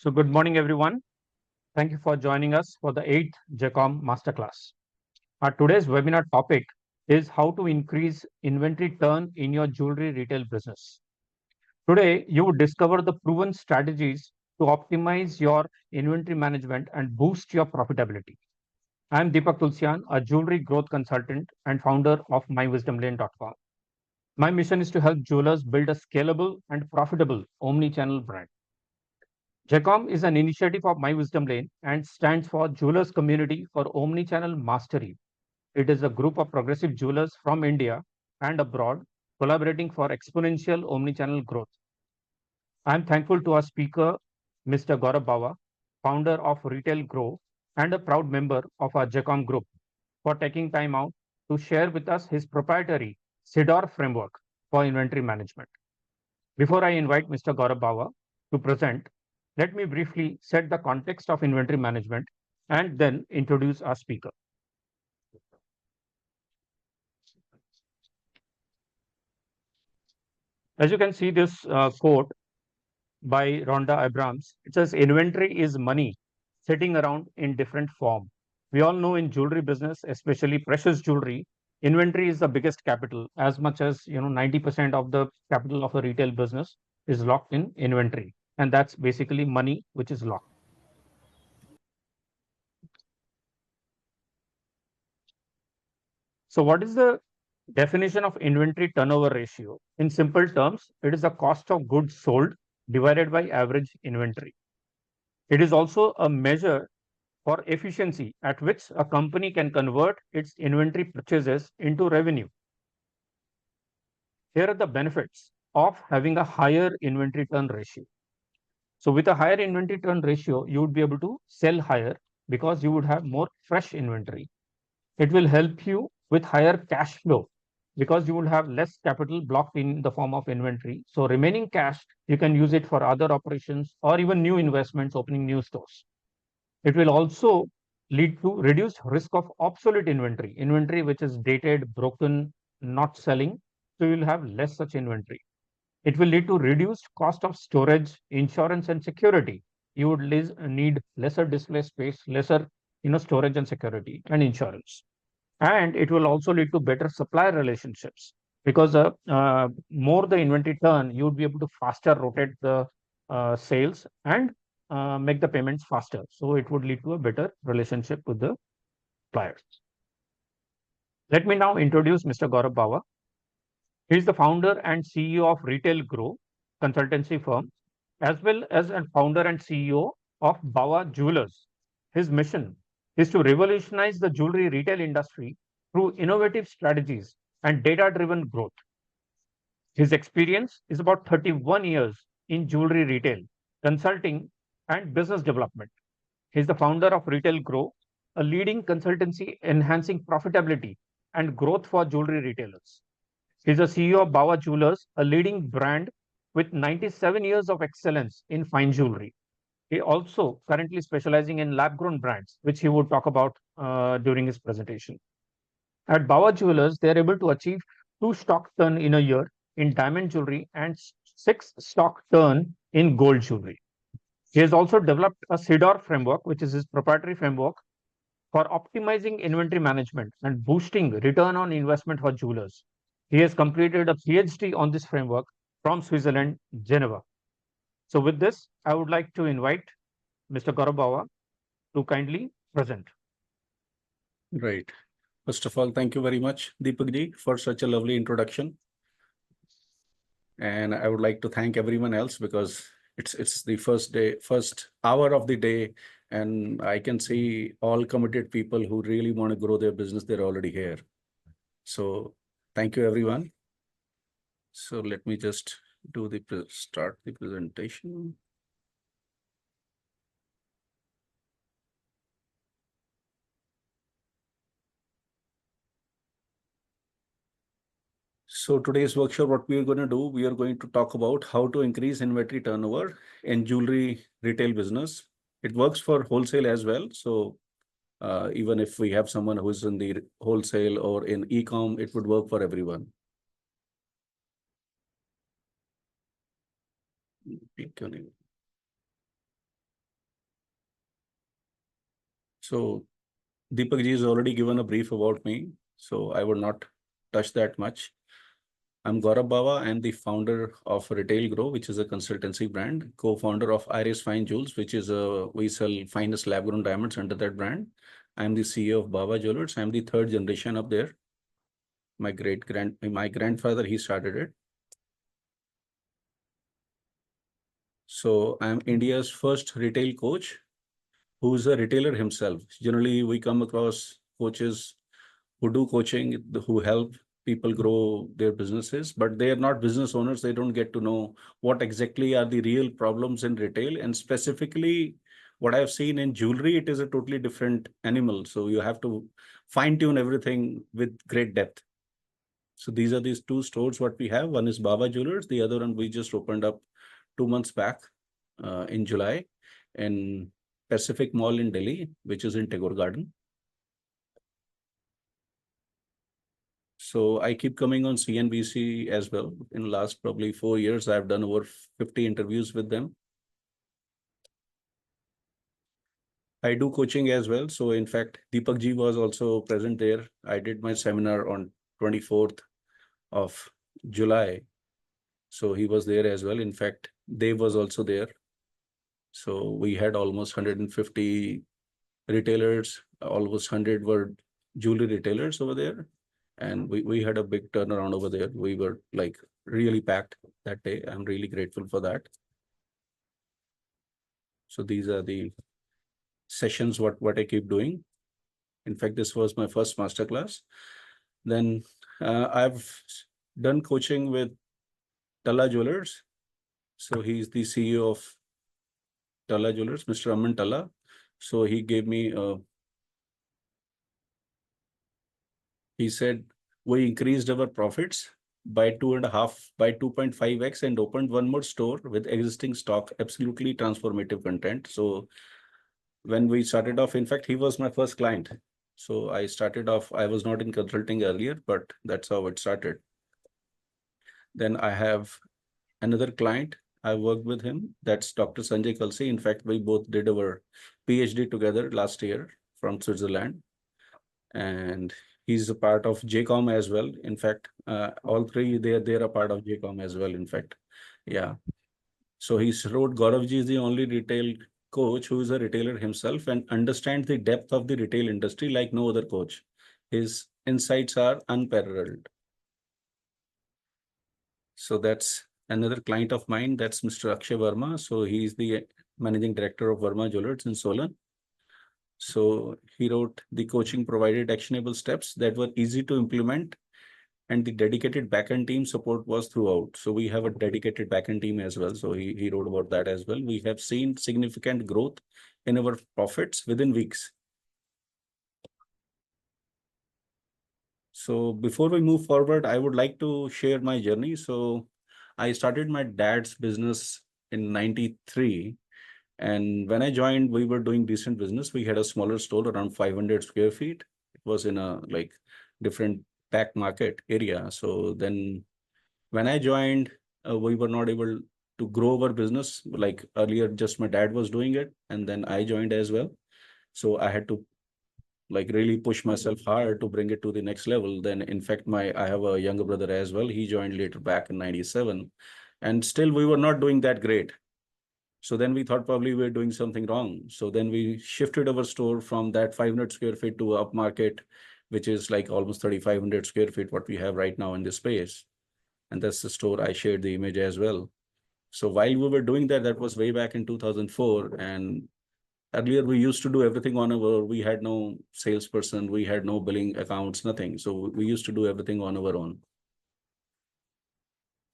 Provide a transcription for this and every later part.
So good morning, everyone. Thank you for joining us for the 8th JCOM Masterclass. Our today's webinar topic is how to increase inventory turn in your jewelry retail business. Today, you will discover the proven strategies to optimize your inventory management and boost your profitability. I am Deepak Tulsian, a jewelry growth consultant and founder of mywisdomlane.com. My mission is to help jewelers build a scalable and profitable omni-channel brand. JCOM is an initiative of My Wisdom Lane and stands for Jewelers Community for Omnichannel Mastery. It is a group of progressive jewelers from India and abroad collaborating for exponential omnichannel growth. I am thankful to our speaker, Mr. Gaurav Bawa, founder of Retail Grow and a proud member of our JCOM group, for taking time out to share with us his proprietary SIDOR framework for inventory management. Before I invite Mr. Gaurav Bawa to present, let me briefly set the context of inventory management and then introduce our speaker. As you can see this quote by Rhonda Abrams, it says inventory is money sitting around in different form. We all know in jewelry business, especially precious jewelry, inventory is the biggest capital. As much as 90% of the capital of a retail business is locked in inventory, and that's basically money which is locked. So what is the definition of inventory turnover ratio? In simple terms, it is the cost of goods sold divided by average inventory. It is also a measure for efficiency at which a company can convert its inventory purchases into revenue. Here are the benefits of having a higher inventory turn ratio. So with a higher inventory turn ratio, you would be able to sell higher because you would have more fresh inventory. It will help you with higher cash flow because you will have less capital blocked in the form of inventory. So remaining cash, you can use it for other operations or even new investments, opening new stores. It will also lead to reduced risk of obsolete inventory which is dated, broken, not selling. So you will have less such inventory. It will lead to reduced cost of storage, insurance, and security. You would need lesser display space, lesser storage and security and insurance. And it will also lead to better supplier relationships because more the inventory turn, you would be able to faster rotate the sales and make the payments faster. So it would lead to a better relationship with the suppliers. Let me now introduce Mr. Gaurav Bawa. He is the founder and CEO of Retail Grow consultancy firm, as well as a founder and CEO of Bawa Jewelers. His mission is to revolutionize the jewelry retail industry through innovative strategies and data-driven growth. His experience is about 31 years in jewelry retail, consulting, and business development. He is the founder of Retail Grow, a leading consultancy enhancing profitability and growth for jewelry retailers. He is the CEO of Bawa Jewelers, a leading brand with 97 years of excellence in fine jewelry. He also currently specializing in lab-grown brands, which he would talk about during his presentation. At Bawa Jewelers, they are able to achieve 2 stock turn in a year in diamond jewelry and 6 stock turn in gold jewelry. He has also developed a SIDOR framework, which is his proprietary framework for optimizing inventory management and boosting return on investment for jewelers. He has completed a PhD on this framework from Switzerland, Geneva. So with this, I would like to invite Mr. Gaurav Bawa to kindly present. Right. First of all, thank you very much, Deepak ji, for such a lovely introduction. And I would like to thank everyone else because it's the first hour of the day, and I can see all committed people who really want to grow their business. They're already here. So thank you, everyone. So let me just start the presentation. So today's workshop, what we are going to do, we are going to talk about how to increase inventory turnover in jewelry retail business. It works for wholesale as well. So even if we have someone who's in the wholesale or in e-com, it would work for everyone. So Deepak ji has already given a brief about me, so I would not touch that much. I'm Gaurav Bawa. I'm the founder of Retail Grow, which is a consultancy brand, co-founder of Iris Fine Jewels, which is we sell finest lab-grown diamonds under that brand. I'm the CEO of Bawa Jewelers. I'm the third generation up there. My grandfather, he started it. So I'm India's first retail coach who's a retailer himself. Generally, we come across coaches who do coaching, who help people grow their businesses, but they are not business owners. They don't get to know what exactly are the real problems in retail. And specifically, what I've seen in jewelry, it is a totally different animal. So you have to fine tune everything with great depth. So these are these two stores what we have. One is Baba Jewelers. The other one we just opened up 2 months back in July in Pacific Mall in Delhi, which is in Tagore Garden. So I keep coming on CNBC as well. In the last probably 4 years, I've done over 50 interviews with them. I do coaching as well. So in fact, Deepak ji was also present there. I did my seminar on 24th of July. So he was there as well. In fact, Dave was also there. So we had almost 150 retailers, almost 100 were jewelry retailers over there. And we had a big turnaround over there. We were like really packed that day. I'm really grateful for that. So these are the sessions, what I keep doing. In fact, this was my first masterclass. Then I've done coaching with Talla Jewelers. So he's the CEO of Talla Jewelers, Mr. Aman Talla. So he gave me, he said, we increased our profits by 2.5x and opened one more store with existing stock, absolutely transformative content. So when we started off, in fact, he was my first client. So I started off, I was not in consulting earlier, but that's how it started. Then I have another client. I worked with him. That's Dr. Sanjay Kalsi. In fact, we both did our PhD together last year from Switzerland. And he's a part of JCOM as well. In fact, all three, they're a part of JCOM as well, in fact. Yeah. So he wrote, Gauravji is the only retail coach who is a retailer himself and understands the depth of the retail industry like no other coach. His insights are unparalleled. So that's another client of mine. That's Mr. Akshay Verma. So he's the managing director of Verma Jewelers in Solan. So he wrote, the coaching provided actionable steps that were easy to implement, and the dedicated backend team support was throughout. So we have a dedicated backend team as well. So he wrote about that as well. We have seen significant growth in our profits within weeks. So before we move forward, I would like to share my journey. So I started my dad's business in 93. And when I joined, we were doing decent business. We had a smaller store around 500 square feet. It was in a like different back market area. So then when I joined, we were not able to grow our business. Like earlier, just my dad was doing it. And then I joined as well. So I had to like really push myself hard to bring it to the next level. Then in fact, I have a younger brother as well. He joined later back in 97. And still we were not doing that great. So then we thought probably we are doing something wrong. So then we shifted our store from that 500 square feet to upmarket, which is like almost 3,500 square feet, what we have right now in this space. And that's the store I shared the image as well. So while we were doing that, that was way back in 2004. And earlier we used to do everything on we had no salesperson, we had no billing accounts, nothing. So we used to do everything on our own.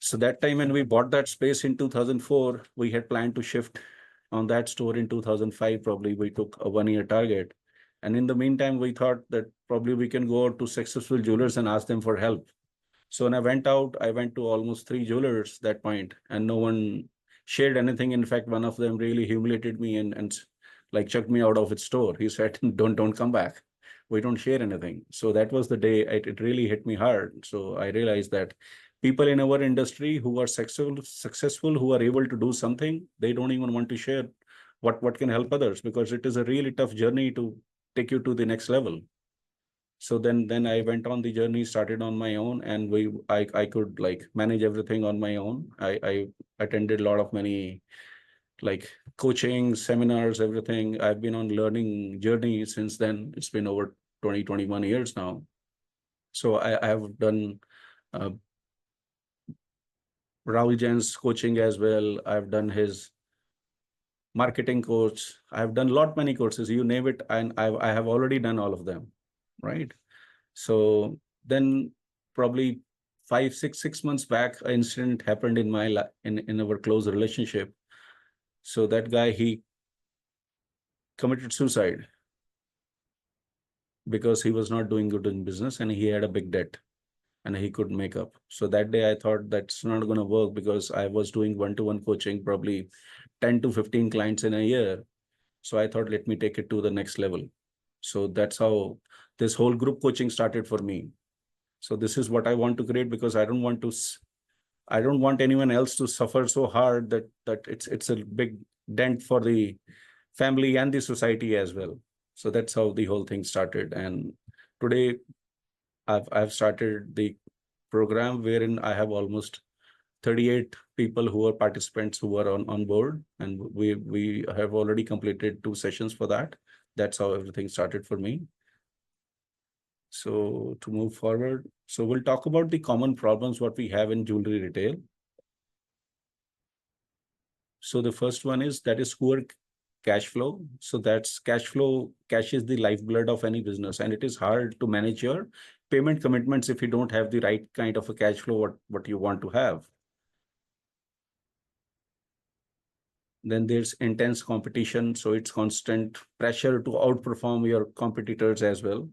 So that time when we bought that space in 2004, we had planned to shift on that store in 2005. Probably we took a 1 year target. And in the meantime, we thought that probably we can go out to successful jewelers and ask them for help. So when I went out, I went to almost 3 jewelers that point, and no one shared anything. In fact, one of them really humiliated me and like chucked me out of its store. He said, don't come back. We don't share anything. So that was the day it really hit me hard. So I realized that people in our industry who are successful, who are able to do something, they don't even want to share what can help others, because it is a really tough journey to take you to the next level. So then I went on the journey, started on my own, and I could like manage everything on my own. I attended a lot of many like coaching seminars, everything. I've been on learning journey since then. It's been over 21 years now. So I have done Rahul Jain's coaching as well. I've done his marketing course. I've done many courses, you name it, and I have already done all of them, right? So then probably 6 months back, an incident happened in in our close relationship. So that guy, he committed suicide because he was not doing good in business and he had a big debt and he couldn't make up. So that day I thought that's not going to work, because I was doing one-to-one coaching, probably 10 to 15 clients in a year. So I thought, let me take it to the next level. So that's how this whole group coaching started for me. So this is what I want to create, because I don't want anyone else to suffer so hard that it's a big dent for the family and the society as well. So that's how the whole thing started. And today I've started the program wherein I have almost 38 people who are participants who are on board, and we have already completed 2 sessions for that. That's how everything started for me. So to move forward, so we'll talk about the common problems what we have in jewelry retail. So the first one is poor cash flow. So that's cash is the lifeblood of any business, and it is hard to manage your payment commitments if you don't have the right kind of a cash flow what you want to have. Then there's intense competition. So it's constant pressure to outperform your competitors as well.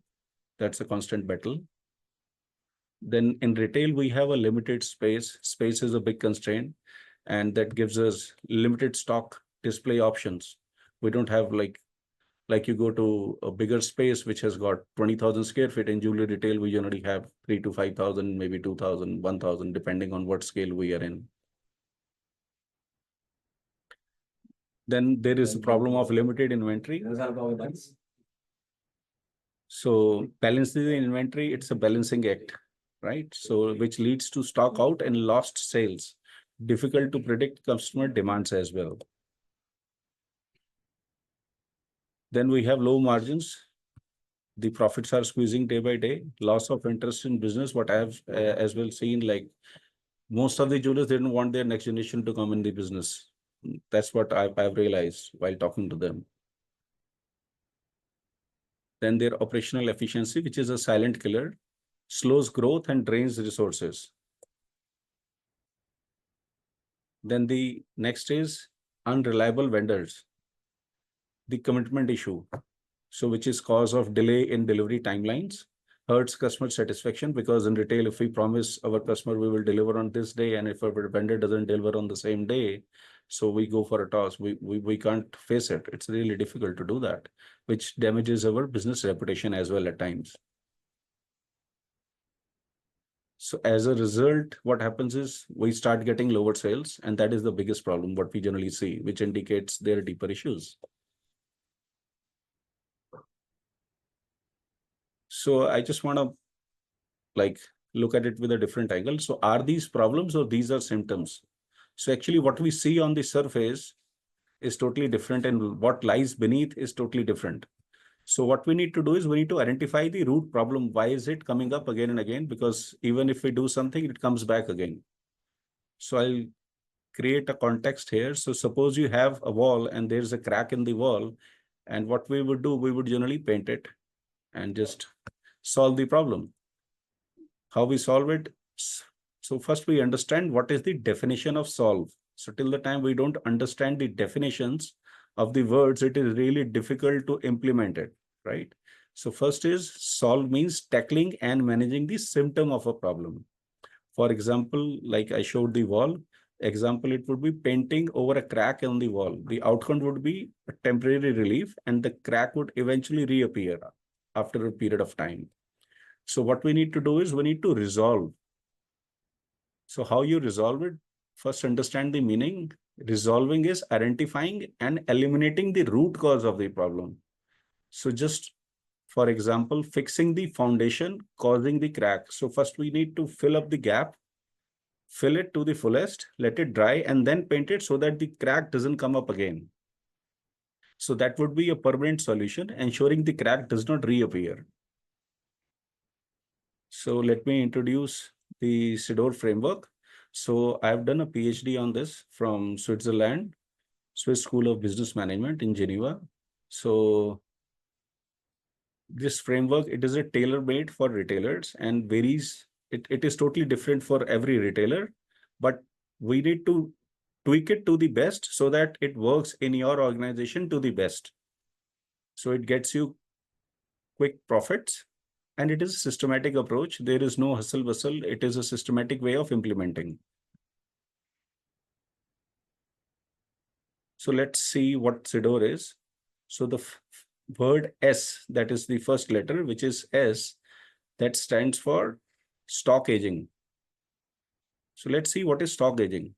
That's a constant battle. Then in retail, we have a limited space. Space is a big constraint, and that gives us limited stock display options. We don't have like you go to a bigger space which has got 20,000 square feet. In jewelry retail, we generally have 3 to 5,000, maybe 2,000, 1,000, depending on what scale we are in. Then there is a problem of limited inventory. So balancing the inventory, it's a balancing act, right? So which leads to stock out and lost sales. Difficult to predict customer demands as well. Then we have low margins. The profits are squeezing day by day. Loss of interest in business. What I have as well seen, like most of the jewelers, they don't want their next generation to come in the business. That's what I've realized while talking to them. Then their operational efficiency, which is a silent killer, slows growth and drains resources. Then the next is unreliable vendors. The commitment issue, so which is cause of delay in delivery timelines, hurts customer satisfaction, because in retail, if we promise our customer we will deliver on this day, and if our vendor doesn't deliver on the same day, so we go for a toss. We can't face it. It's really difficult to do that, which damages our business reputation as well at times. So as a result, what happens is we start getting lower sales, and that is the biggest problem what we generally see, which indicates there are deeper issues. So I just want to like look at it with a different angle. So are these problems or these are symptoms? So actually what we see on the surface is totally different, and what lies beneath is totally different. So what we need to do is we need to identify the root problem. Why is it coming up again and again? Because even if we do something, it comes back again. So I'll create a context here. So suppose you have a wall and there's a crack in the wall, and what we would do, we would generally paint it and just solve the problem. How we solve it? So first we understand what is the definition of solve. So till the time we don't understand the definitions of the words, it is really difficult to implement it, right? So first is solve means tackling and managing the symptom of a problem. For example, like I showed the wall example, it would be painting over a crack on the wall. The outcome would be a temporary relief, and the crack would eventually reappear after a period of time. So what we need to do is we need to resolve. So how you resolve it? First, understand the meaning. Resolving is identifying and eliminating the root cause of the problem. So just For example, fixing the foundation, causing the crack. So first we need to fill up the gap, fill it to the fullest, let it dry, and then paint it so that the crack doesn't come up again. So that would be a permanent solution, ensuring the crack does not reappear. So let me introduce the SIDOR framework. So I've done a PhD on this from Switzerland, Swiss School of Business Management in Geneva. So this framework, it is a tailor-made for retailers and varies. It is totally different for every retailer, but we need to tweak it to the best so that it works in your organization to the best. So it gets you quick profits, and it is a systematic approach. There is no hustle bustle. It is a systematic way of implementing. So let's see what SIDOR is. So the word S, that is the first letter, which is S, that stands for stock aging. So let's see what is stock aging.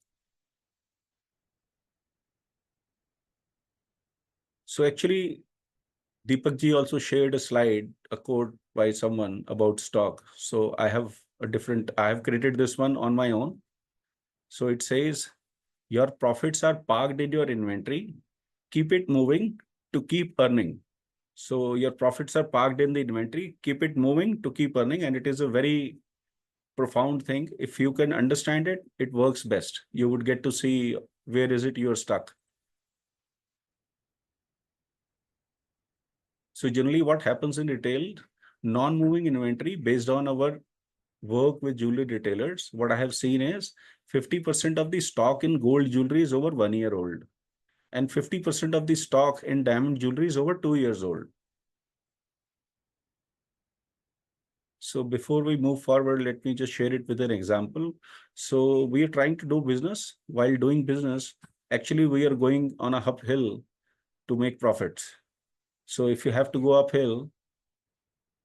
So actually, Deepak ji also shared a slide, a quote by someone about stock. So I have created this one on my own. So it says, your profits are parked in your inventory. Keep it moving to keep earning. So your profits are parked in the inventory. Keep it moving to keep earning. And it is a very profound thing. If you can understand it, it works best. You would get to see where is it you're stuck. So generally what happens in retail, non-moving inventory based on our work with jewelry retailers, what I have seen is 50% of the stock in gold jewelry is over 1 year old. And 50% of the stock in diamond jewelry is over 2 years old. So before we move forward, let me just share it with an example. So we are trying to do business. While doing business, actually we are going on a uphill to make profits. So if you have to go uphill,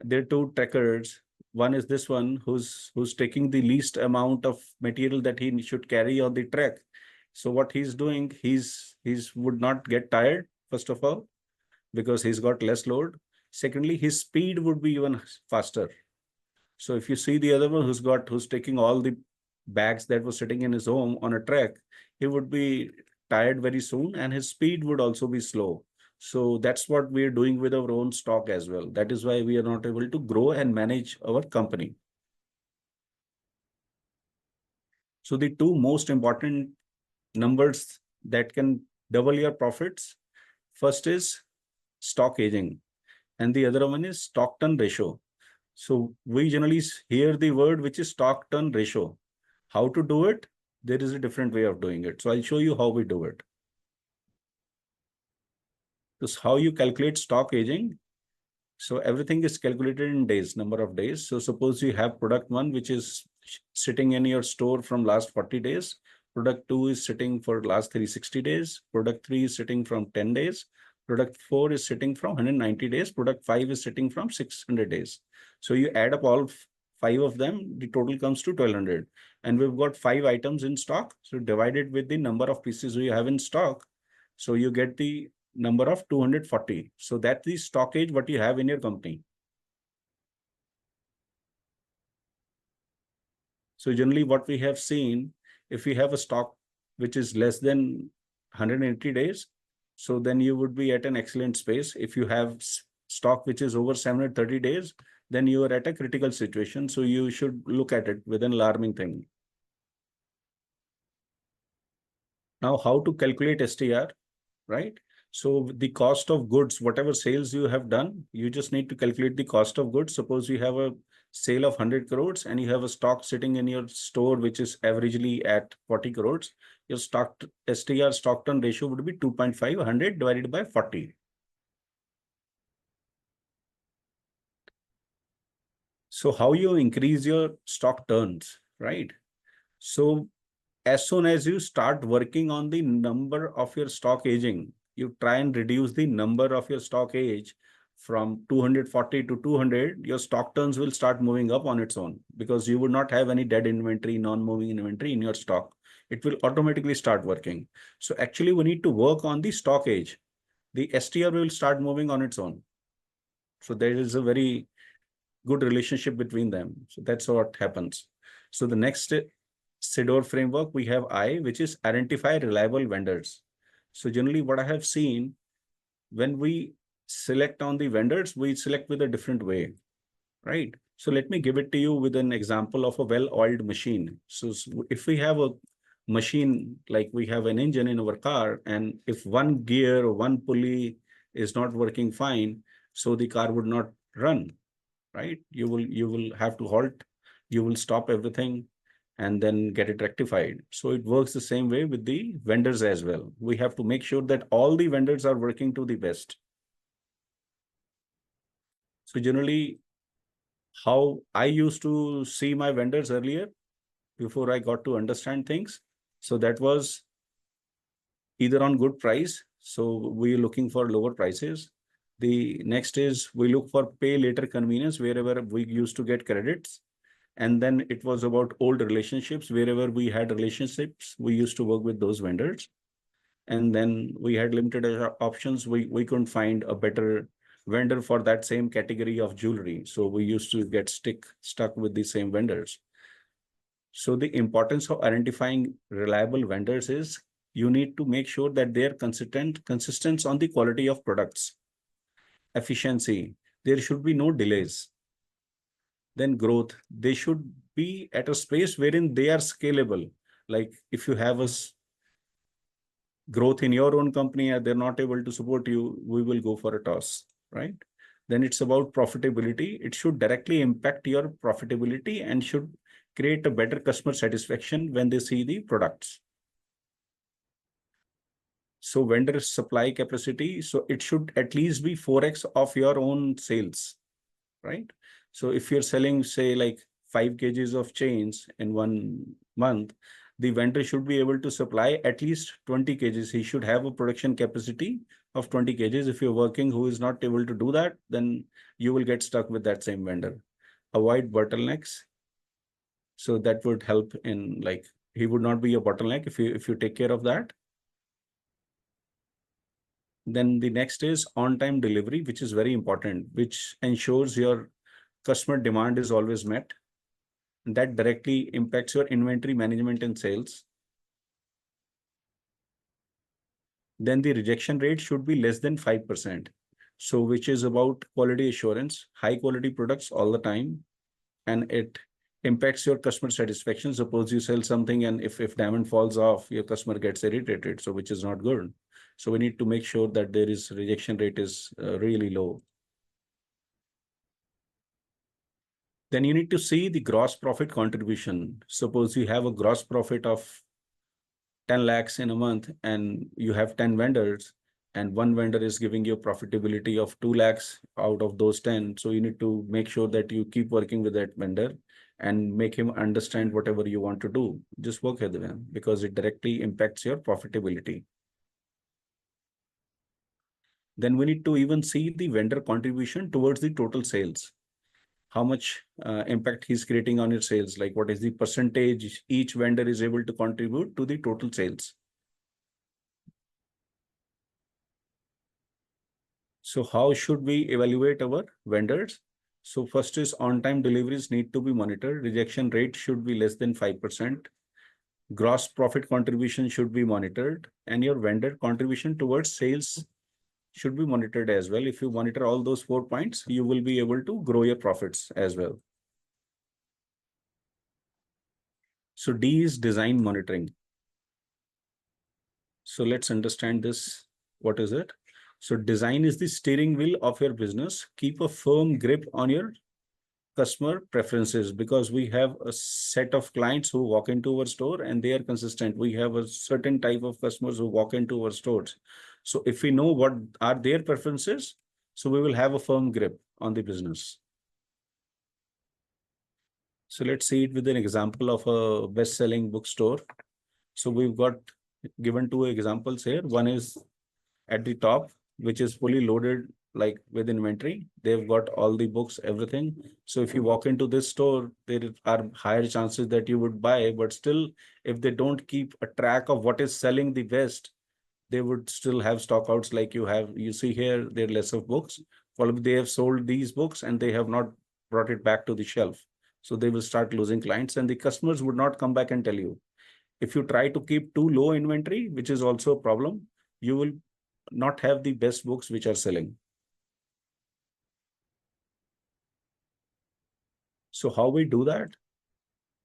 there are two trekkers. One is this one who's taking the least amount of material that he should carry on the trek. So what he's doing, he's would not get tired, first of all, because he's got less load. Secondly, his speed would be even faster. So if you see the other one who's taking all the bags that was sitting in his home on a trek, he would be tired very soon and his speed would also be slow. So that's what we're doing with our own stock as well. That is why we are not able to grow and manage our company. So the two most important numbers that can double your profits, first is stock aging and the other one is stock turn ratio. So we generally hear the word which is stock turn ratio. How to do it? There is a different way of doing it. So I'll show you how we do it. This is how you calculate stock aging. So everything is calculated in days, number of days. So suppose you have product one, which is sitting in your store from last 40 days. Product two is sitting for last 360 days. Product three is sitting from 10 days. Product four is sitting from 190 days. Product five is sitting from 600 days. So you add up all five of them, the total comes to 1200. And we've got 5 items in stock. So divided with the number of pieces we have in stock. So you get the number of 240. So that's the stockage what you have in your company. So generally what we have seen, if we have a stock which is less than 180 days, so then you would be at an excellent space. If you have stock which is over 730 days, then you are at a critical situation. So you should look at it with an alarming thing. Now, how to calculate STR, right? So the cost of goods, whatever sales you have done, you just need to calculate the cost of goods. Suppose you have a sale of 100 crores and you have a stock sitting in your store, which is averagely at 40 crores. Your stock STR, stock turn ratio would be 2.5, 100 divided by 40. So how you increase your stock turns, right? So as soon as you start working on the number of your stock aging, you try and reduce the number of your stock age from 240 to 200, your stock turns will start moving up on its own because you would not have any dead inventory, non-moving inventory in your stock. It will automatically start working. So actually we need to work on the stock age. The STR will start moving on its own. So there is a very good relationship between them. So that's what happens. So the next SIDOR framework, we have I, which is identify reliable vendors. So generally what I have seen, when we select on the vendors, we select with a different way, right? So let me give it to you with an example of a well-oiled machine. So if we have a machine, like we have an engine in our car, and if one gear or one pulley is not working fine, so the car would not run, right? You will have to halt, you will stop everything and then get it rectified. So it works the same way with the vendors as well. We have to make sure that all the vendors are working to the best. So generally, how I used to see my vendors earlier before I got to understand things. So that was either on good price. So we're looking for lower prices. The next is we look for pay later convenience wherever we used to get credits. And then it was about old relationships. Wherever we had relationships, we used to work with those vendors. And then we had limited options. We couldn't find a better vendor for that same category of jewelry. So we used to get stuck with the same vendors. So the importance of identifying reliable vendors is you need to make sure that they're consistent on the quality of products, efficiency. There should be no delays. Then growth, they should be at a space wherein they are scalable. Like if you have a growth in your own company and they're not able to support you, we will go for a toss, right? Then it's about profitability. It should directly impact your profitability and should create a better customer satisfaction when they see the products. So vendor supply capacity, so it should at least be 4x of your own sales, right? So if you're selling, say, like 5 kgs of chains in 1 month, the vendor should be able to supply at least 20 kgs. He should have a production capacity of 20 kgs. If you're working who is not able to do that, then you will get stuck with that same vendor. Avoid bottlenecks. So that would help in, like, he would not be a bottleneck if you take care of that. Then the next is on-time delivery, which is very important, which ensures your customer demand is always met. That directly impacts your inventory management and sales. Then the rejection rate should be less than 5%. So which is about quality assurance, high quality products all the time, and it impacts your customer satisfaction. Suppose you sell something and if diamond falls off, your customer gets irritated, so which is not good. So we need to make sure that there is rejection rate is really low. Then you need to see the gross profit contribution. Suppose you have a gross profit of 10 lakhs in a month and you have 10 vendors and one vendor is giving you profitability of 2 lakhs out of those 10. So you need to make sure that you keep working with that vendor and make him understand whatever you want to do. Just work with him because it directly impacts your profitability. Then we need to even see the vendor contribution towards the total sales. How much impact he's creating on your sales, like what is the percentage each vendor is able to contribute to the total sales. So how should we evaluate our vendors? So first is on-time deliveries need to be monitored. Rejection rate should be less than 5%. Gross profit contribution should be monitored, and your vendor contribution towards sales should be monitored as well. If you monitor all those 4 points, you will be able to grow your profits as well. So D is design monitoring. So let's understand this. What is it? So design is the steering wheel of your business. Keep a firm grip on your customer preferences because we have a set of clients who walk into our store and they are consistent. We have a certain type of customers who walk into our stores. So if we know what are their preferences, so we will have a firm grip on the business. So let's see it with an example of a best-selling bookstore. So we've got given 2 examples here. One is at the top, which is fully loaded, like with inventory. They've got all the books, everything. So if you walk into this store, there are higher chances that you would buy, but still, if they don't keep a track of what is selling the best, they would still have stockouts like you see here, there are less of books. Probably they have sold these books and they have not brought it back to the shelf. So they will start losing clients, and the customers would not come back and tell you. If you try to keep too low inventory, which is also a problem, you will not have the best books which are selling. So how we do that?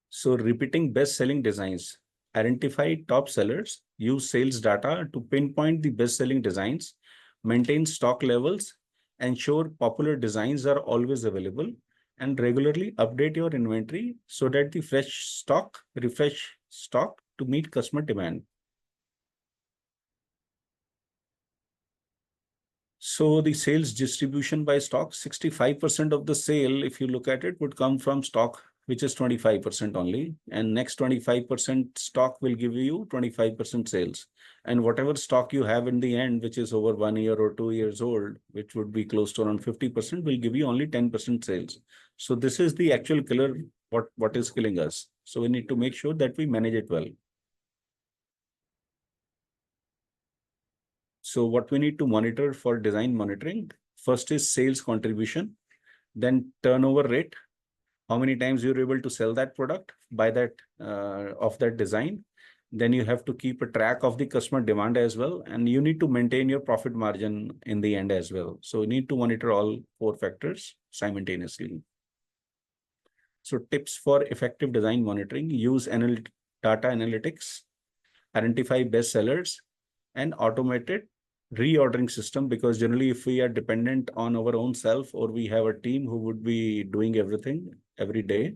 So repeating best-selling designs, identify top sellers, use sales data to pinpoint the best-selling designs, maintain stock levels, ensure popular designs are always available, and regularly update your inventory so that the refresh stock to meet customer demand. So the sales distribution by stock, 65% of the sale, if you look at it, would come from stock, which is 25% only. And next 25% stock will give you 25% sales. And whatever stock you have in the end, which is over 1 year or 2 years old, which would be close to around 50%, will give you only 10% sales. So this is the actual killer, what is killing us. So we need to make sure that we manage it well. So what we need to monitor for design monitoring, first is sales contribution, then turnover rate, how many times you're able to sell that product by that of that design. Then you have to keep a track of the customer demand as well, and you need to maintain your profit margin in the end as well. So you need to monitor all 4 factors simultaneously. So tips for effective design monitoring, use data analytics, identify best sellers, and automated reordering system, because generally if we are dependent on our own self, or we have a team who would be doing everything every day,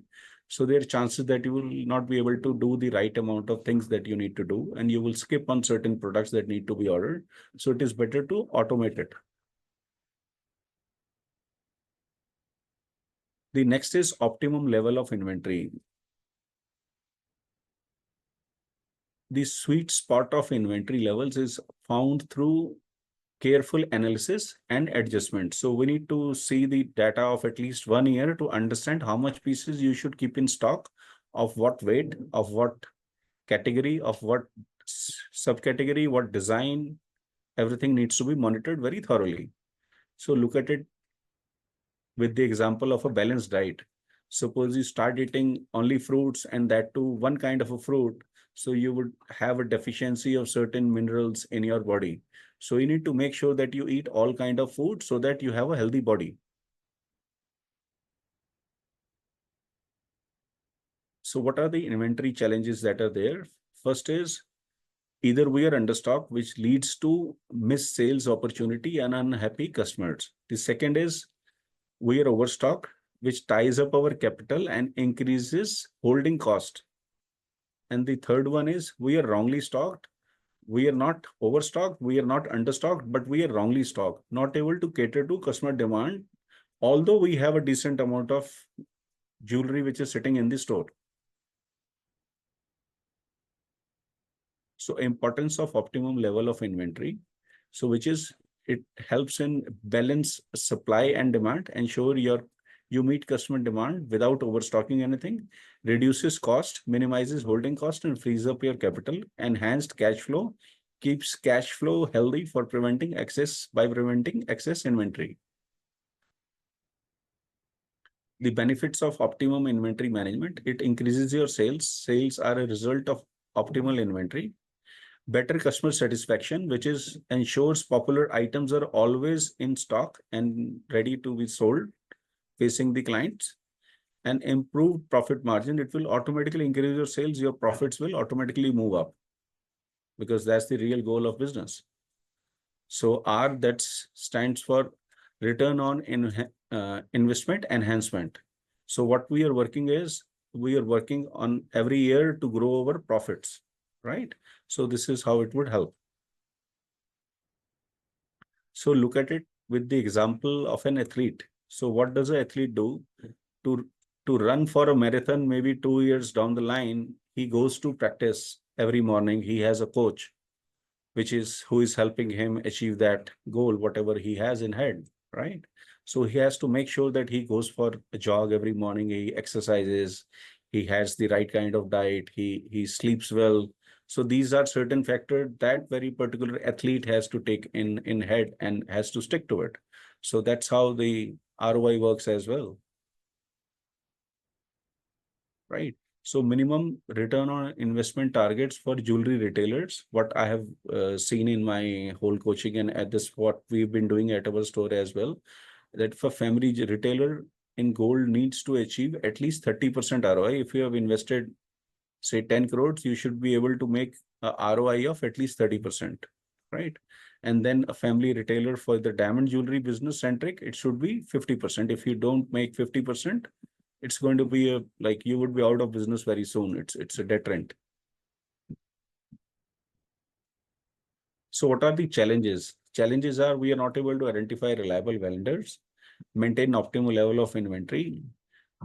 so there are chances that you will not be able to do the right amount of things that you need to do, and you will skip on certain products that need to be ordered. So it is better to automate it. The next is optimum level of inventory. The sweet spot of inventory levels is found through careful analysis and adjustment. So we need to see the data of at least 1 year to understand how much pieces you should keep in stock, of what weight, of what category, of what subcategory, what design. Everything needs to be monitored very thoroughly. So look at it with the example of a balanced diet. Suppose you start eating only fruits, and that too one kind of a fruit, so you would have a deficiency of certain minerals in your body. So you need to make sure that you eat all kind of food so that you have a healthy body. So what are the inventory challenges that are there? First is either we are understocked, which leads to missed sales opportunity and unhappy customers. The second is we are overstocked, which ties up our capital and increases holding cost. And the third one is we are wrongly stocked. We are not overstocked, we are not understocked, but we are wrongly stocked, not able to cater to customer demand, although we have a decent amount of jewelry which is sitting in the store. So importance of optimum level of inventory. So which is, it helps in balance supply and demand, ensure you meet customer demand without overstocking anything, reduces cost, minimizes holding cost, and frees up your capital. Enhanced cash flow, keeps cash flow healthy for preventing excess inventory. The benefits of optimum inventory management, it increases your sales. Sales are a result of optimal inventory. Better customer satisfaction, which is ensures popular items are always in stock and ready to be sold, facing the clients. And improved profit margin, it will automatically increase your sales, your profits will automatically move up, because that's the real goal of business. So R, that stands for return on investment enhancement. So what we are working is, we are working on every year to grow our profits, right? So this is how it would help. So look at it with the example of an athlete. So what does an athlete do? To run for a marathon, maybe 2 years down the line, he goes to practice every morning. He has a coach, who is helping him achieve that goal, whatever he has in head, right? So he has to make sure that he goes for a jog every morning, he exercises, he has the right kind of diet, he sleeps well, So these are certain factors that very particular athlete has to take in head and has to stick to it. So that's how the ROI works as well. Right. So minimum return on investment targets for jewelry retailers, what I have seen in my whole coaching and at this, what we've been doing at our store as well, that for family retailer in gold needs to achieve at least 30% ROI. If you have invested, say 10 crores, you should be able to make a ROI of at least 30%, right? And then a family retailer for the diamond jewelry business centric, it should be 50%. If you don't make 50%, it's going to be like you would be out of business very soon. It's a deterrent. So what are the challenges? Challenges are we are not able to identify reliable vendors, maintain optimal level of inventory,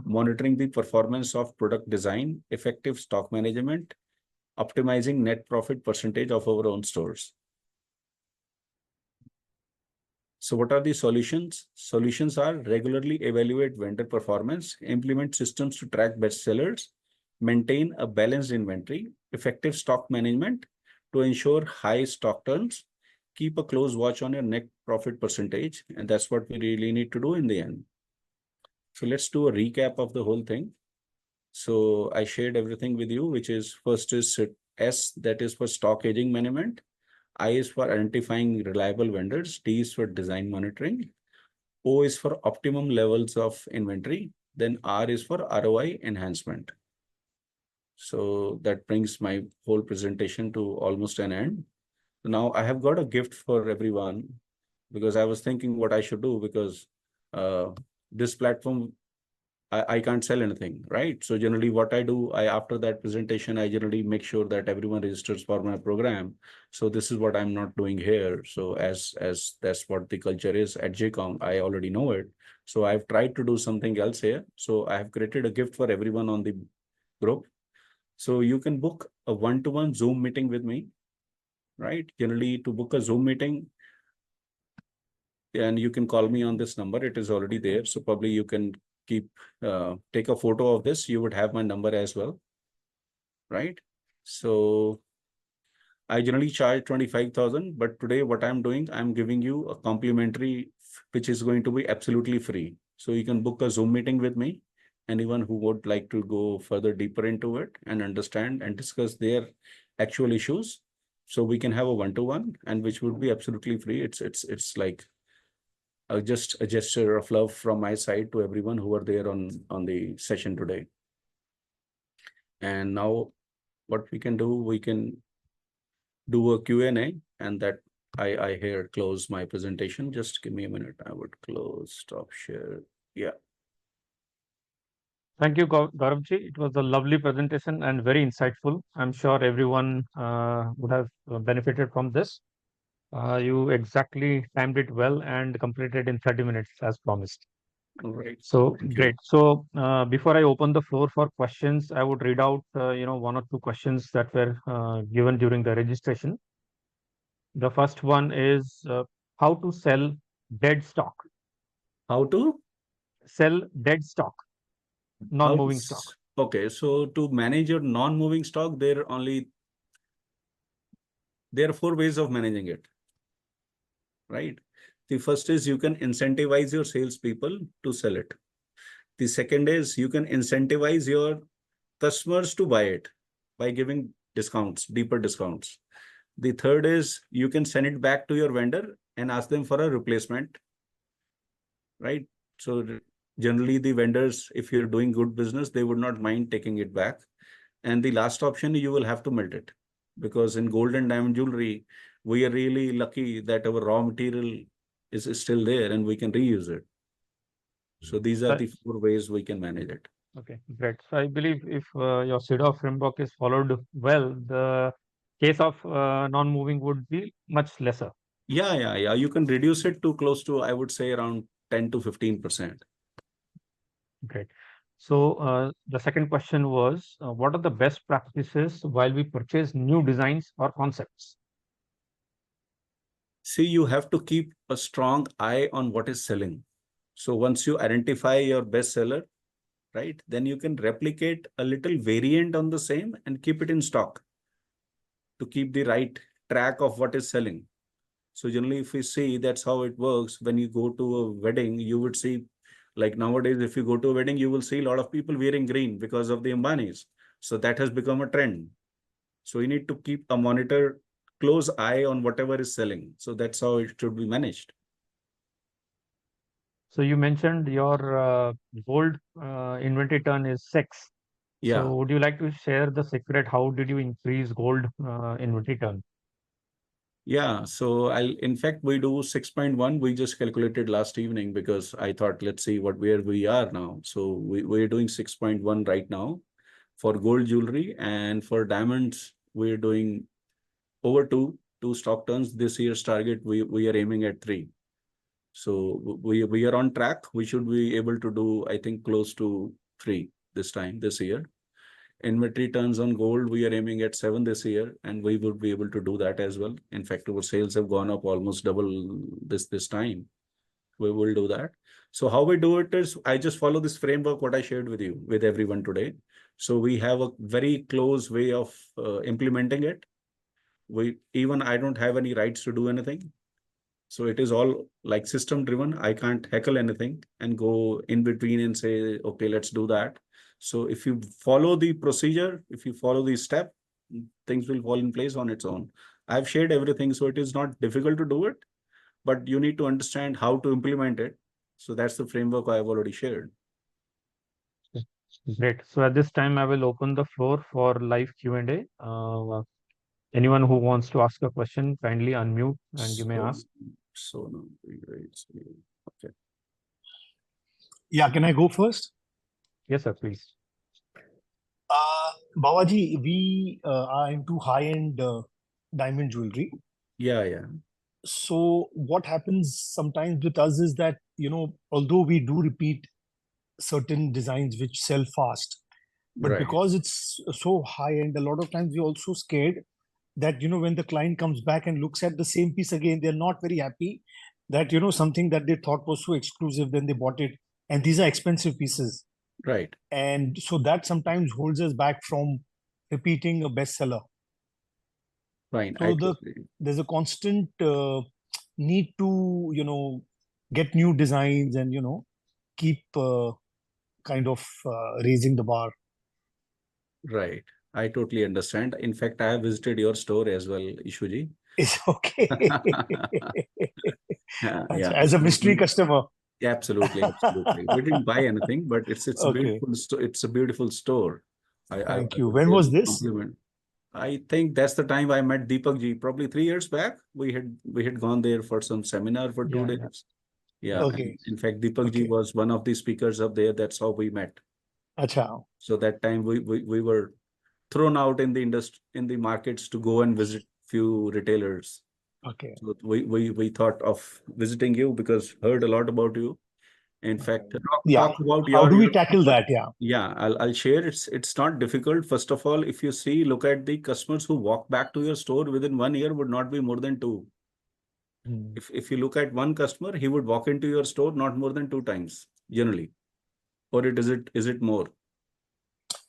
monitoring the performance of product design, effective stock management, optimizing net profit percentage of our own stores. So what are the solutions? Solutions are regularly evaluate vendor performance, implement systems to track bestsellers, maintain a balanced inventory, effective stock management to ensure high stock turns, keep a close watch on your net profit percentage. And that's what we really need to do in the end. So let's do a recap of the whole thing. So I shared everything with you, which is first is S, that is for stock aging management. I is for identifying reliable vendors. D is for design monitoring. O is for optimum levels of inventory. Then R is for ROI enhancement. So that brings my whole presentation to almost an end. Now I have got a gift for everyone because I was thinking what I should do because this platform, I can't sell anything, right? So generally what I do, after that presentation, I generally make sure that everyone registers for my program. So this is what I'm not doing here. So as that's what the culture is at JCOM, I already know it. So I've tried to do something else here. So I have created a gift for everyone on the group. So you can book a one-to-one Zoom meeting with me, right? Generally to book a Zoom meeting, and you can call me on this number. It is already there. So probably you can take a photo of this. You would have my number as well, right? So I generally charge 25,000, but today what I'm doing, I'm giving you a complimentary, which is going to be absolutely free. So you can book a Zoom meeting with me. Anyone who would like to go further deeper into it and understand and discuss their actual issues. So we can have a one-to-one and which would be absolutely free. It's like just a gesture of love from my side to everyone who are there on the session today. And now what we can do, we can do a Q&A, and that I here close my presentation. Just give me a minute. I would close, stop share. Yeah. Thank you, Gauravji. It was a lovely presentation and very insightful. I'm sure everyone would have benefited from this. You exactly timed it well and completed in 30 minutes as promised. All right. So Thank great. you. So before I open the floor for questions, I would read out, one or two questions that were given during the registration. The first one is how to sell dead stock. How to? Sell dead stock, How to non-moving stock. Okay, so to manage your non-moving stock, there are 4 ways of managing it, right? The first is you can incentivize your salespeople to sell it. The second is you can incentivize your customers to buy it by giving discounts, deeper discounts. The third is you can send it back to your vendor and ask them for a replacement, right? So generally the vendors, if you're doing good business, they would not mind taking it back. And the last option, you will have to melt it, because in gold and diamond jewelry, we are really lucky that our raw material is still there and we can reuse it. So these are So, the 4 ways we can manage it. okay, great. So I believe if your CEDAW framework is followed well, the case of non-moving would be much lesser. Yeah. You can reduce it to close to, I would say, around 10 to 15%. Great. So the second question was, what are the best practices while we purchase new designs or concepts? See, you have to keep a strong eye on what is selling. So once you identify your best seller, right, then you can replicate a little variant on the same and keep it in stock. to keep the right track of what is selling. So generally, if we see, that's how it works. When you go to a wedding, you would see, like nowadays, if you go to a wedding, you will see a lot of people wearing green because of the Ambanis. So that has become a trend. So you need to keep a monitor, close eye on whatever is selling. So that's how it should be managed. So you mentioned your gold inventory turn is 6. Yeah. So would you like to share the secret? How did you increase gold inventory turn? Yeah. So in fact, we do 6.1. We just calculated last evening because I thought, let's see where we are now. So we're doing 6.1 right now for gold jewelry, and for diamonds, we're doing over two stock turns. This year's target, we are aiming at 3. So we are on track. We should be able to do, I think, close to 3 this year. Inventory turns on gold, we are aiming at 7 this year, and we would be able to do that as well. In fact, our sales have gone up almost double this time. We will do that. So how we do it is, I just follow this framework, what I shared with you, with everyone today. So we have a very close way of implementing it. I don't have any rights to do anything. So it is all like system driven. I can't heckle anything and go in between and say, okay, let's do that. So if you follow the procedure, if you follow the step, things will fall in place on its own. I've shared everything, so it is not difficult to do it, but you need to understand how to implement it. So that's the framework I've already shared. Great. So at this time, I will open the floor for live Q&A. Anyone who wants to ask a question, kindly unmute and you may So, ask. no, okay. Yeah, can I go first? Yes, sir, please. Babaji, we are into high-end diamond jewelry. Yeah. So what happens sometimes with us is that, although we do repeat certain designs which sell fast, but Right. because it's so high-end, a lot of times we're also scared that, when the client comes back and looks at the same piece again, they're not very happy that, something that they thought was so exclusive, then they bought it. And these are expensive pieces. Right. And so that sometimes holds us back from repeating a bestseller. Fine. So there's a constant need to, get new designs and, keep kind of raising the bar. Right. I totally understand. In fact, I have visited your store as well, Ishuji. It's okay. Yeah. As a So mystery customer. yeah, absolutely. We didn't buy anything, but it's a Okay. beautiful store. Thank I you. would When was really this? compliment. I think that's the time I met Deepak ji, probably 3 years back. We had gone there for some seminar for 2 Yeah. days. Yeah. Okay. And in fact, Deepak ji Okay. was one of the speakers up there. That's how we met. Acha. So that time we were thrown out in the industry, in the markets, to go and visit few retailers. Okay. So we thought of visiting you because heard a lot about you. In fact, Yeah. talk about How do we your tackle that? Yeah. yeah, I'll share. It's not difficult. First of all, if you look at the customers who walk back to your store within 1 year would not be more than 2. If you look at one customer, he would walk into your store not more than 2 times generally, or is it more?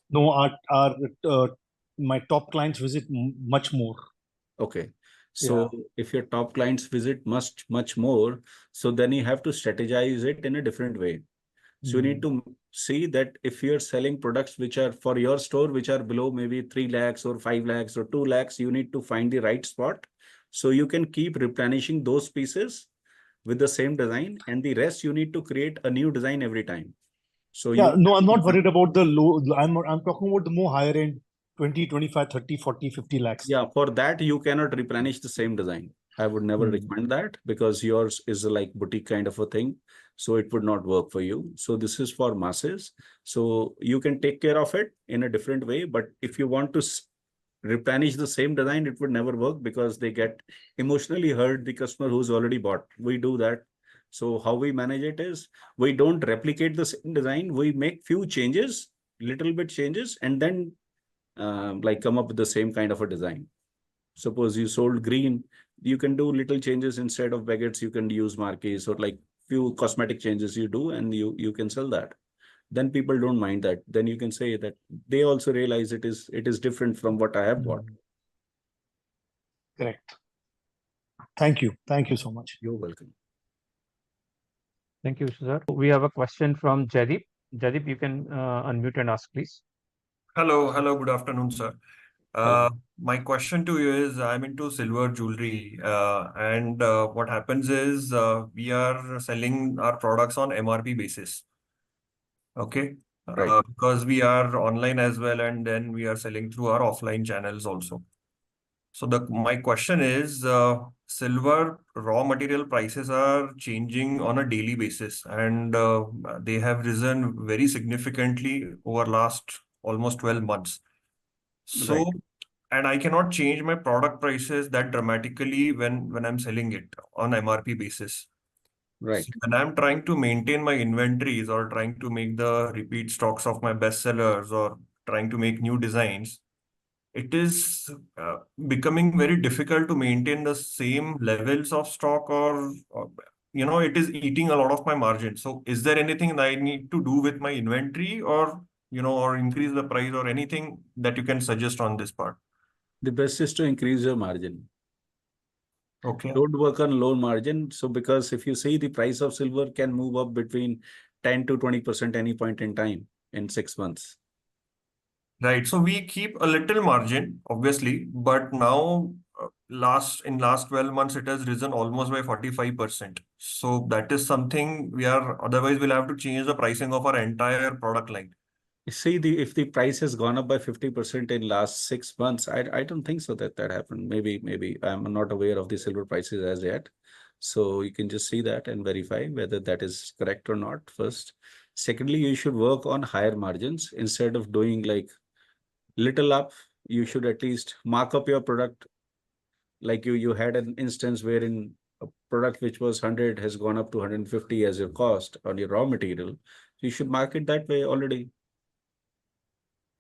No, my top clients visit much more. Okay. So if your top clients visit much more, so then you have to strategize it in a different way. So you need to see that if you're selling products which are for your store, which are below maybe 3 lakhs or 5 lakhs or 2 lakhs, you need to find the right spot. So you can keep replenishing those pieces with the same design, and the rest you need to create a new design every time. So Yeah, no, I'm not worried about the low. I'm talking about the more higher end, 20, 25, 30, 40, 50 lakhs. Yeah, for that, you cannot replenish the same design. I would never recommend that because yours is like boutique kind of a thing. So it would not work for you. So this is for masses. So you can take care of it in a different way. But if you want to replenish the same design, it would never work because they get emotionally hurt, the customer who's already bought. We do that. So how we manage it is we don't replicate the same design. We make few changes, little bit changes, and then like come up with the same kind of a design. Suppose you sold green, you can do little changes. Instead of baguettes, you can use marquees, or like few cosmetic changes you do, and you can sell that. Then people don't mind that. Then you can say that they also realize it is different from what I have bought. Correct. Thank you. Thank you so much. You're welcome. Thank you, sir. We have a question from Jadip. Jadip, you can unmute and ask, please. Hello, good afternoon, sir. Hello. My question to you is I'm into silver jewelry, and what happens is we are selling our products on MRP basis. Okay. Right. Because we are online as well, and then we are selling through our offline channels also. So my question is, silver raw material prices are changing on a daily basis, and they have risen very significantly over last almost 12 months. Right. So, and I cannot change my product prices that dramatically when I'm selling it on MRP basis. Right. So when I'm trying to maintain my inventories or trying to make the repeat stocks of my best sellers or trying to make new designs, it is becoming very difficult to maintain the same levels of stock, or it is eating a lot of my margin. So is there anything that I need to do with my inventory, or increase the price, or anything that you can suggest on this part? The best is to increase your margin. Okay. Don't work on low margin. So because if you see the price of silver can move up between 10 to 20% any point in time in 6 months. Right. So we keep a little margin, obviously, but now in last 12 months, it has risen almost by 45%. So that is something otherwise we'll have to change the pricing of our entire product line. You see, if the price has gone up by 50% in last 6 months, I don't think so that happened. Maybe I'm not aware of the silver prices as yet. So you can just see that and verify whether that is correct or not first. Secondly, you should work on higher margins instead of doing like little up. You should at least mark up your product. Like you had an instance wherein a product which was 100 has gone up to 150 as your cost on your raw material. So you should mark it that way already.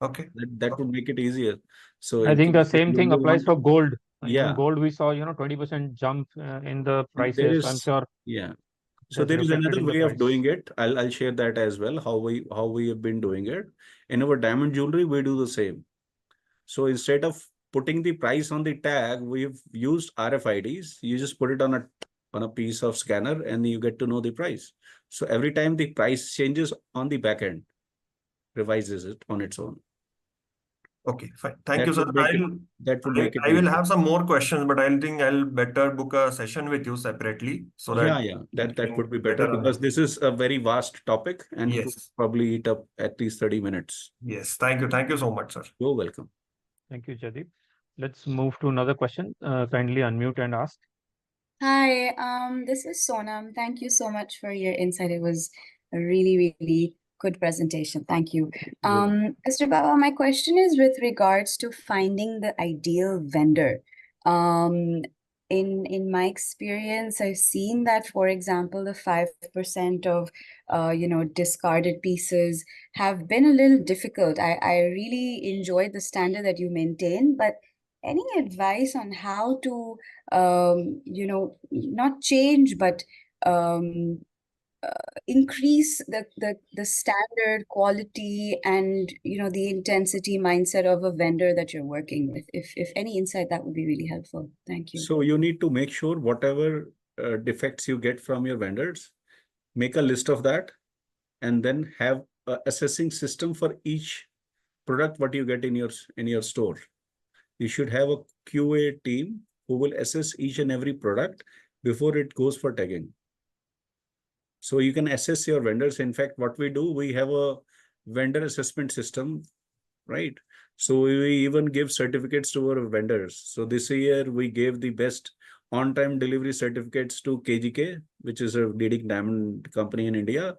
Okay. That would make it easier. So I in think the case same thing you applies want, for gold. Even yeah, gold, we saw, 20% jump in the there prices. So I'm is, sure yeah. it So has there is reflected another in the way of price. doing it. I'll share that as well. How we have been doing it in our diamond jewelry. We do the same. So instead of putting the price on the tag, we've used RFIDs. You just put it on a piece of scanner and you get to know the price. So every time the price changes on the back end, revises it on its own. Okay, fine. Thank That you, sir. would make it I will easier. have some more questions, but I think I'll better book a session with you separately so that Yeah, we that can would be better better because understand. this is a very vast topic and it will Yes. probably eat up at least 30 minutes. Yes. Thank you. Thank you so much, sir. You're welcome. Thank you, Jadip. Let's move to another question. Kindly unmute and ask. Hi, this is Sonam. Thank you so much for your insight. It was a really, really good presentation. Thank you. Mr. Baba, my question is with regards to finding the ideal vendor. In my experience, I've seen that, for example, the 5% of discarded pieces have been a little difficult. I really enjoyed the standard that you maintain, but any advice on how to not change, but increase the standard quality and the intensity mindset of a vendor that you're working with? If any insight, that would be really helpful. Thank you. So you need to make sure whatever defects you get from your vendors, make a list of that, and then have a assessing system for each product what you get in your store. You should have a QA team who will assess each and every product before it goes for tagging. So you can assess your vendors. In fact, what we do, we have a vendor assessment system, right? So we even give certificates to our vendors. So this year we gave the best on-time delivery certificates to KGK, which is a leading diamond company in India.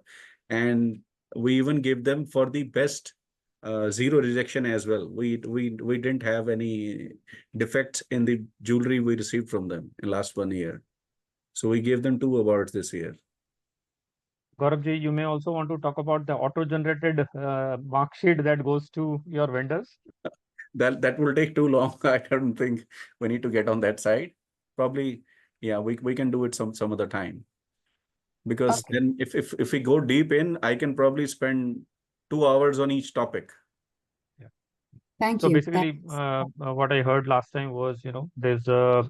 And we even gave them for the best zero rejection as well. We didn't have any defects in the jewelry we received from them in last 1 year. So we gave them 2 awards this year. Gaurav, you may also want to talk about the auto-generated mark sheet that goes to your vendors. That will take too long. I don't think we need to get on that side. Probably, yeah, we can do it some other time. Because then if we go deep in, I can probably spend 2 hours on each topic. Yeah. Thank So you. basically, what I heard last time was, there's a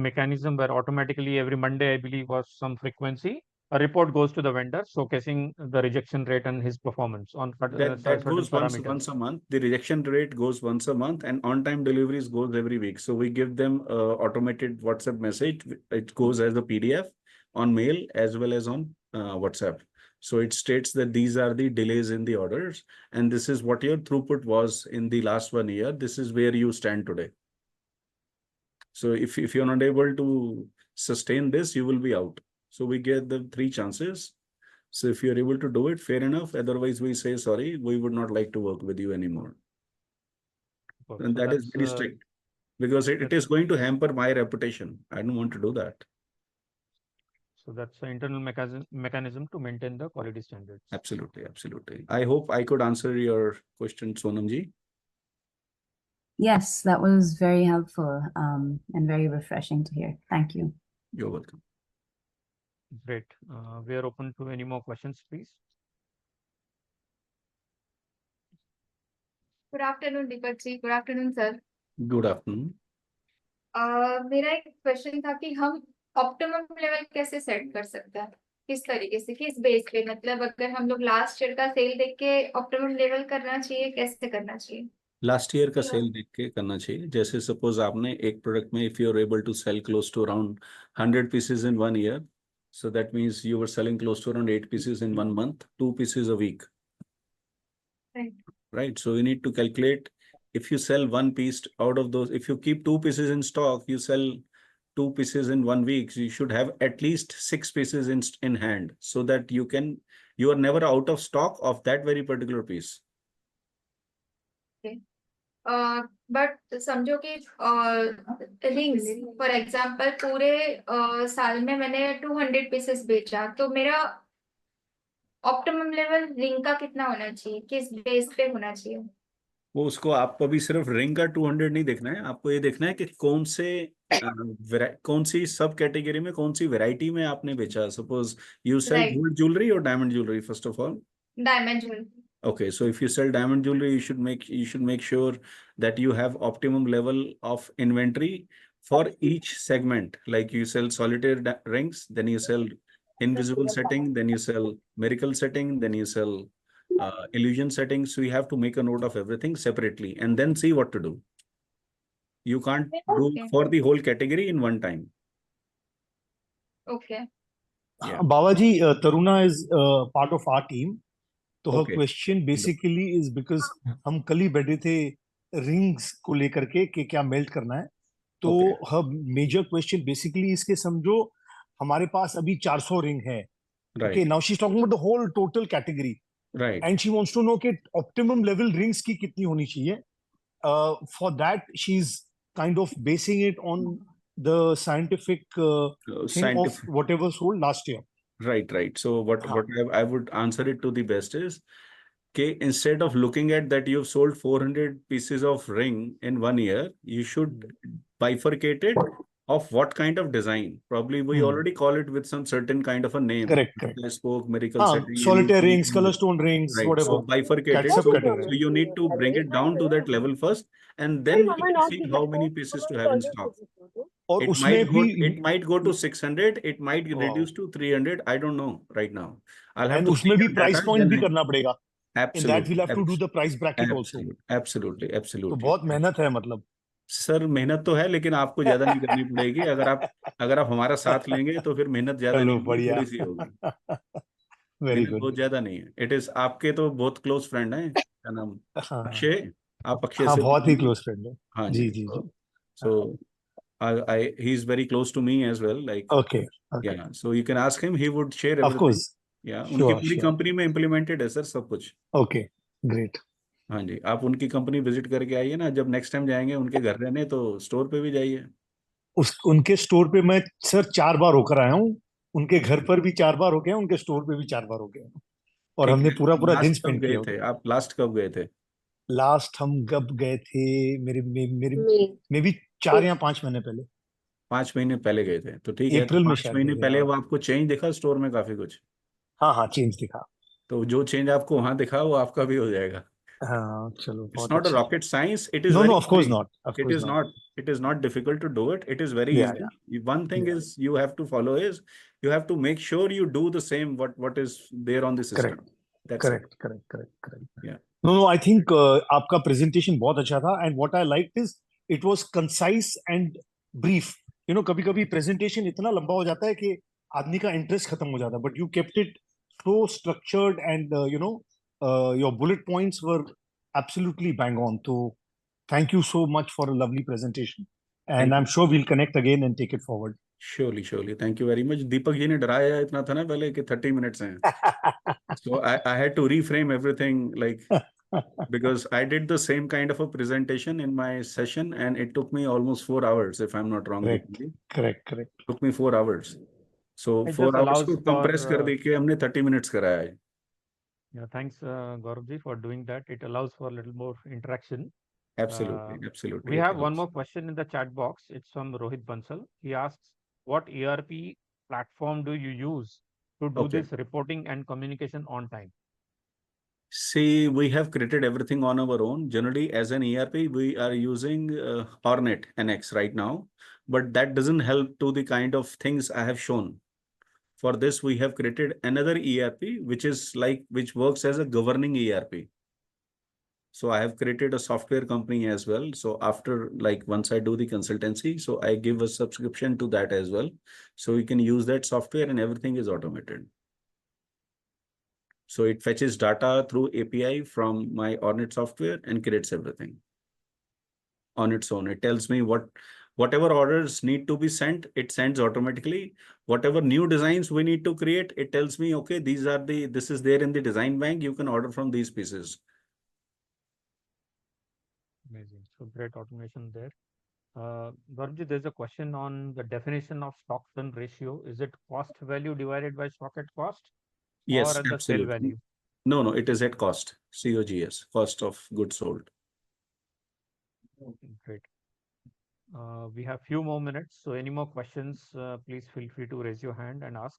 mechanism where automatically every Monday, I believe, was some frequency, a report goes to the vendor showcasing the rejection rate and his performance on That certain goes parameters. once a month. The rejection rate goes once a month, and on-time deliveries goes every week. So we give them automated WhatsApp message. It goes as a PDF on mail as well as on WhatsApp. So it states that these are the delays in the orders, and this is what your throughput was in the last 1 year. This is where you stand today. So if you're not able to sustain this, you will be out. So we get the 3 chances. So if you're able to do it, fair enough. Otherwise, we say, sorry, we would not like to work with you anymore. And So that is very strict, because it is going to hamper my reputation. I don't want to do that. So that's the internal mechanism to maintain the quality standards. Absolutely, absolutely. I hope I could answer your question, Sonamji. Yes, that was very helpful and very refreshing to hear. Thank you. You're welcome. Great. We are open to any more questions, please. Good afternoon, Deepak ji. Good afternoon, sir. Good afternoon. मेरा एक question था कि हम optimum level कैसे set कर सकते हैं, किस तरीके से, किस बेस पे, मतलब अगर हम लोग लास्ट ईयर का सेल देख के ऑप्टिमम लेवल करना चाहिए, कैसे करना चाहिए? लास्ट ईयर का सेल देख के करना चाहिए. जैसे सपोज आपने एक प्रोडक्ट में if you are able to sell close to around 100 pieces in 1 year, so that means you were selling close to around 8 pieces in 1 month, 2 pieces a week. Right. So you need to calculate, if you sell 1 piece out of those, if you keep 2 pieces in stock, you sell 2 pieces in 1 week, so you should have at least 6 pieces in hand, so that you are never out of stock of that very particular piece. But समझो कि rings for example पूरे साल में मैंने 200 pieces बेचा, तो मेरा optimum level ring का कितना होना चाहिए, किस बेस पे होना चाहिए? वो उसको आपको अभी सिर्फ रिंग का 200 नहीं देखना है, आपको ये देखना है कि कौन सी सब कैटेगरी में, कौन सी वैरायटी में आपने बेचा. Suppose you sell gold jewellery और diamond jewellery. First of all, diamond jewellery. Okay, so if you sell diamond jewelry, you should make sure that you have optimum level of inventory for each segment. Like you sell solitaire rings, then you sell invisible setting, then you sell miracle setting, then you sell illusion setting. So you have to make a note of everything separately and then see what to do. You can't do for the whole category in one time. Okay. Yeah. Babaji, Taruna is part of our team. तो her Okay. question basically is because हम कल ही बैठे थे rings को लेकर के कि क्या मेल्ट करना है, तो her major question basically इसके समझो हमारे पास अभी 400 रिंग है. Right. Okay, now she's talking about the whole total category. Right. And she wants to know कि optimum level rings की कितनी होनी चाहिए. For that she's kind of basing it on the scientific thing of whatever sold last year. Right. So what I would answer it to the best is, okay, instead of looking at that you've sold 400 pieces of ring in 1 year, you should bifurcate it of what kind of design. Probably we already call it with some certain kind of a name. Correct. Spoke, miracle setting, solitaire rings, color stone rings, right. whatever. So bifurcate it. So you need to bring it down to that level first, and then you can see how many pieces to have in stock. और It might go to 600, it might reduce to 300. I don't know right now. I'll have and to उसमें भी price point भी करना पड़ेगा. In that we'll have to do the price bracket also. Absolutely. तो बहुत मेहनत है मतलब. सर मेहनत तो है, लेकिन आपको ज्यादा नहीं करनी पड़ेगी. अगर आप हमारा साथ लेंगे तो फिर मेहनत ज्यादा नहीं होगी, थोड़ी सी होगी. Very good. बहुत ज्यादा नहीं है. It is आपके तो बहुत क्लोज फ्रेंड हैं, क्या नाम, अक्षय. आप अक्षय से बहुत ही क्लोज फ्रेंड है. हाँ जी. So he's very close to me as well. Like okay. Yeah, so you can ask him. He would share everything. Of course. Yeah, उनकी पूरी कंपनी में इम्प्लीमेंटेड है सर सब कुछ. Okay, great. हाँ जी, आप उनकी कंपनी विजिट करके आइए ना. जब नेक्स्ट टाइम जाएंगे उनके घर रहने, तो स्टोर पे भी जाइए. उनके स्टोर पे मैं सर 4 बार होकर आया हूँ. उनके घर पर भी 4 बार हो गया, उनके स्टोर पे भी 4 बार हो गया, और हमने पूरा दिन स्पेंड किया. थे आप लास्ट कब गए थे? लास्ट हम कब गए थे? मेरे भी 4 या 5 महीने पहले. 5 महीने पहले गए थे, तो ठीक है. अप्रैल में 5 महीने पहले वो आपको चेंज दिखा स्टोर में काफी कुछ? हाँ चेंज दिखा. तो जो चेंज आपको वहां दिखा वो आपका भी हो जाएगा. चलो It's बहुत not a अच्छा. rocket science. It is No, very no, of course easy. not. Of It course is not. not. It is not difficult to do it. It is very Yeah, easy. One thing yeah. is you have to follow is you have to make sure you do the same what is there on the system. Correct. That's it. Correct, correct, correct, correct. Yeah. No, I think आपका presentation बहुत अच्छा था, and what I liked is it was concise and brief. You know, कभी-कभी presentation इतना लंबा हो जाता है कि आदमी का interest खत्म हो जाता है, but you kept it so structured and your bullet points were absolutely bang on. So thank you so much for a lovely presentation, and Thank I'm you. sure we'll connect again and take it forward. Surely, surely. Thank you very much. Deepak ji ने डराया इतना था ना पहले कि 30 minutes हैं. So I had to reframe everything because I did the same kind of a presentation in my session and it took me almost 4 hours, if I'm not wrong. Correct, Deepali. correct, correct. Took me 4 hours. So It 4 just hours allows को compress कर for दी कि हमने 30 minutes कराया है. yeah, thanks Gauravji for doing that. It allows for a little more interaction. Absolutely, absolutely. We it have one helps. more question in the chat box. It's from Rohit Bansal. He asks, what ERP platform do you use to do Okay. this reporting and communication on time? See, we have created everything on our own. Generally, as an ERP, we are using Ornet NX right now, but that doesn't help to the kind of things I have shown. For this, we have created another ERP, which works as a governing ERP. So I have created a software company as well. So after once I do the consultancy, so I give a subscription to that as well. So you can use that software and everything is automated. So it fetches data through API from my Ornet software and creates everything on its own. It tells me whatever orders need to be sent, it sends automatically. Whatever new designs we need to create, it tells me, okay, this is there in the design bank. You can order from these pieces. Amazing. So great automation there. Gauravji, there's a question on the definition of stock turn ratio. Is it cost value divided by stock at cost Yes, or at the sale absolutely. value? No, it is at cost. COGS, cost of goods sold. Okay, great. We have few more minutes. So any more questions, please feel free to raise your hand and ask.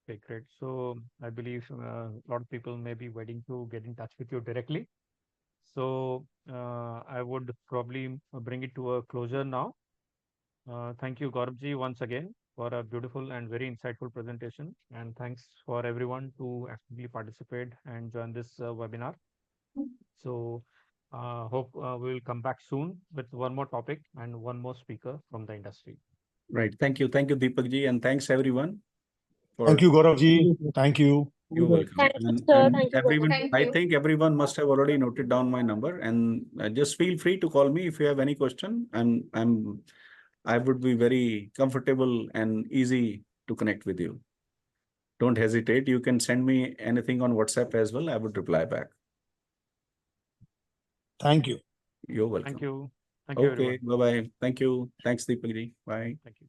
Okay, great. So I believe a lot of people may be waiting to get in touch with you directly. So I would probably bring it to a closure now. Thank you, Gauravji, once again for a beautiful and very insightful presentation. And thanks for everyone to actively participate and join this webinar. So hope we will come back soon with one more topic and one more speaker from the industry. Right. Thank you. Thank you, Deepak ji. And thanks everyone. Thank you, Gauravji. Thank you. You're welcome. Thank you, And sir. Thank you, everyone, Thank I you. think everyone must have already noted down my number and just feel free to call me if you have any question. I would be very comfortable and easy to connect with you. Don't hesitate. You can send me anything on WhatsApp as well. I would reply back. Thank you. You're welcome. Thank you. Thank you, Okay. everyone. Bye-bye. Thank you. Thanks, Deepak ji. Bye. Thank you.